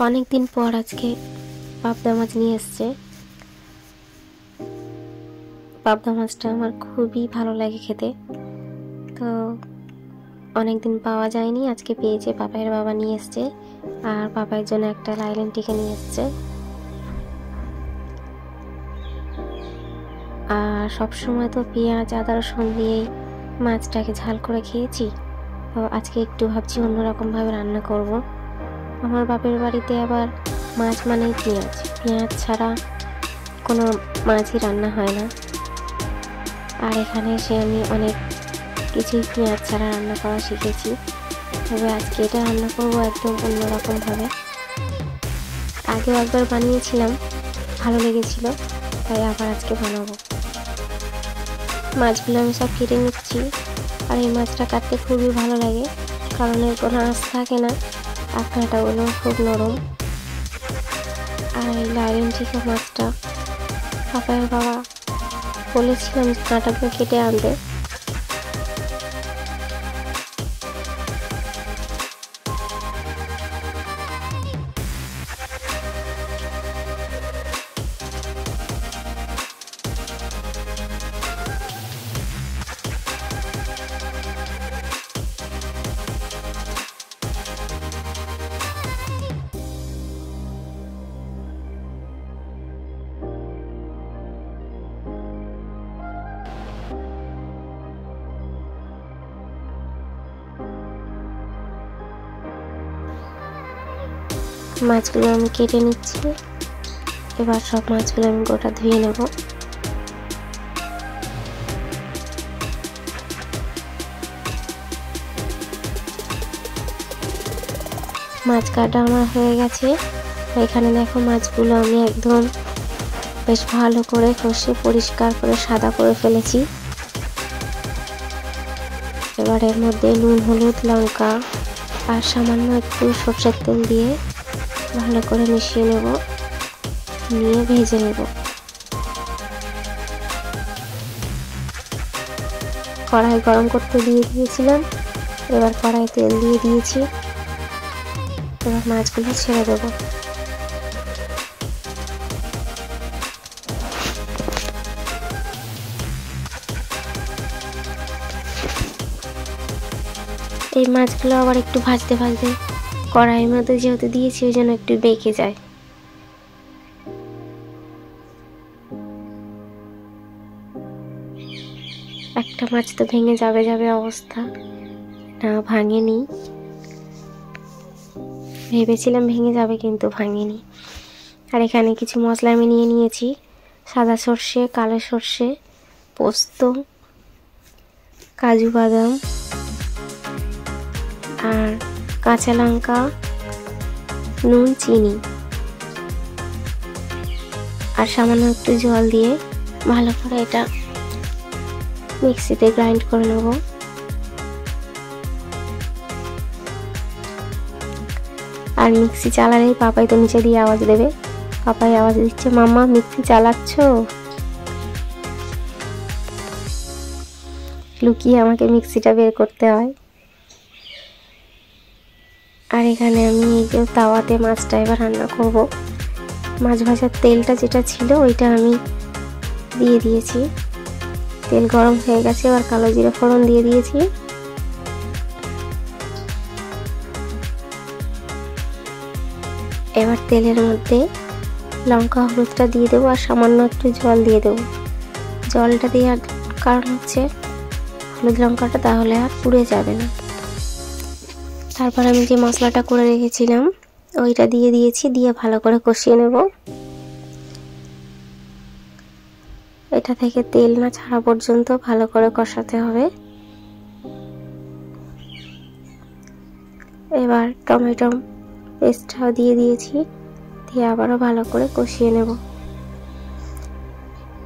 অনেক দিন পর আজকে পাবদা মাছ নিয়ে এসছে। পাবদা মাছটা আমার খুবই ভালো লাগে খেতে, তো অনেকদিন পাওয়া যায়নি, আজকে পেয়েছে। পাপাইয়ের বাবা নিয়ে এসছে, আর পাপাইয়ের জন্য একটা লাইলেন টিকা নিয়ে এসছে। আর সবসময় তো পেঁয়াজ আদা রসুন দিয়েই মাছটাকে ঝাল করে খেয়েছি, তো আজকে একটু ভাবছি অন্যরকমভাবে রান্না করব। আমার বাপের বাড়িতে আবার মাছ মানেই পেঁয়াজ, পেঁয়াজ ছাড়া কোনো মাছই রান্না হয় না। আর এখানে এসে আমি অনেক কিছুই পেঁয়াজ ছাড়া রান্না করা শিখেছি, তবে আজকে এটা রান্না করবো একদম অন্যরকমভাবে। আগেও একবার বানিয়েছিলাম, ভালো লেগেছিল, তাই আবার আজকে বানাবো। মাছগুলো আমি সব কেটে নিচ্ছি, আর এই মাছটা কাটতে খুবই ভালো লাগে, কারণ এর কোনো আঁশ থাকে না, আর কাঁটাগুলো খুব নরম। আর এই লাইলেন টিকা মাছটা পাপাইয়ের বাবা বলেছিলাম কাঁটাগুলো কেটে আনতে, মাছগুলো আমি কেটে নিচ্ছি। এবার সব মাছগুলো আমি গোটা ধুয়ে নেব। মাছ কাটা আমার হয়ে গেছে। এখানে দেখো মাছগুলো আমি একদম বেশ ভালো করে কষে পরিষ্কার করে সাদা করে ফেলেছি। এবার এর মধ্যে নুন হলুদ লঙ্কা আর সামান্য একটু সরষের তেল দিয়ে ভালো করে মিশিয়ে নেব, নিয়ে ভেজে নেব। কড়াই গরম করতে দিয়ে দিয়েছিলাম, এবার কড়াই তেল দিয়ে দিয়েছি। এবার মাছগুলো ছেড়ে দেবো। এই মাছগুলো আবার একটু ভাজতে ভাজতে কড়াইয়ের মধ্যে যেহেতু দিয়েছি ওই জন্য একটু বেঁকে যায়। একটা মাছ তো ভেঙে যাবে যাবে অবস্থা, না ভাঙেনি। ভেবেছিলাম ভেঙে যাবে, কিন্তু ভাঙেনি। আর এখানে কিছু মশলা আমি নিয়ে নিয়েছি, সাদা সর্ষে, কালো সর্ষে, পোস্ত, কাজু বাদাম আর কাঁচা লঙ্কা, নুন, চিনি আর সামান্য একটু জল দিয়ে ভালো করে এটা মিক্সিতে গ্রাইন্ড করে নেব। আর মিক্সি চালালেই পাপাই তো নিচে দিয়ে আওয়াজ দেবে। পাপাই আওয়াজ দিচ্ছে, মাম্মা মিক্সি চালাচ্ছ? লুকিয়ে আমাকে মিক্সিটা বের করতে হয়। আর এখানে আমি এই যে তাওয়াতে মাছটা এবার রান্না করব। মাছ ভাজার তেলটা যেটা ছিল ওইটা আমি দিয়ে দিয়েছি। তেল গরম হয়ে গেছে, এবার কালো জিরে ফোড়ন দিয়ে দিয়েছি। এবার তেলের মধ্যে লঙ্কা হলুদটা দিয়ে দেবো, আর সামান্য একটু জল দিয়ে দেবো। জলটা দেওয়ার কারণ হচ্ছে হলুদ লঙ্কাটা তাহলে আর পুড়ে যাবে না। তারপর আমি যে মশলাটা করে রেখেছিলাম ওইটা দিয়ে দিয়েছি, দিয়ে ভালো করে কষিয়ে নেব। এটা থেকে তেল না ছাড়া পর্যন্ত ভালো করে কষাতে হবে। এবার টমেটো পেস্টটাও দিয়ে দিয়েছি, দিয়ে আবারও ভালো করে কষিয়ে নেব।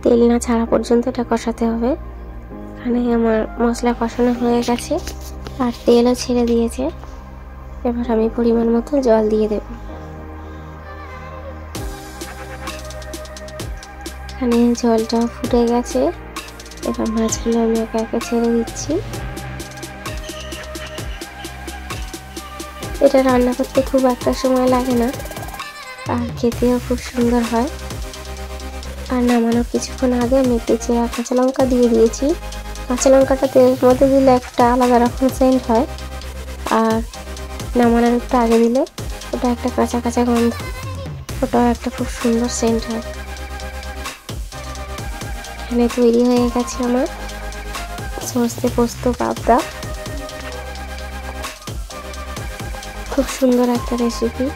তেল না ছাড়া পর্যন্ত এটা কষাতে হবে। এখানে আমার মশলা কষানো হয়ে গেছে আর তেলও ছেড়ে দিয়েছে। এবার আমি পরিমাণ মতো জল দিয়ে দেব। এখানে জলটা ফুটে গেছে, এবার মাছগুলো আমি একে একে ছেড়ে দিচ্ছি। এটা রান্না করতে খুব একটা সময় লাগে না, আর খেতেও খুব সুন্দর হয়। আর নামানোর কিছুক্ষণ আগে আমি একটু চেরা কাঁচা লঙ্কা দিয়ে দিয়েছি। কাঁচা লঙ্কাটা তেলের মধ্যে দিলে একটা আলাদা রকম সেন্ট হয়, আর নামানোর একটু আগে দিলে ওটা একটা কাঁচা কাঁচা গন্ধ, ওটাও একটা খুব সুন্দর সেন্ট হয়। এখানে তৈরি হয়ে গেছে আমার সর্ষে পোস্ত পাবদা। খুব সুন্দর একটা রেসিপি।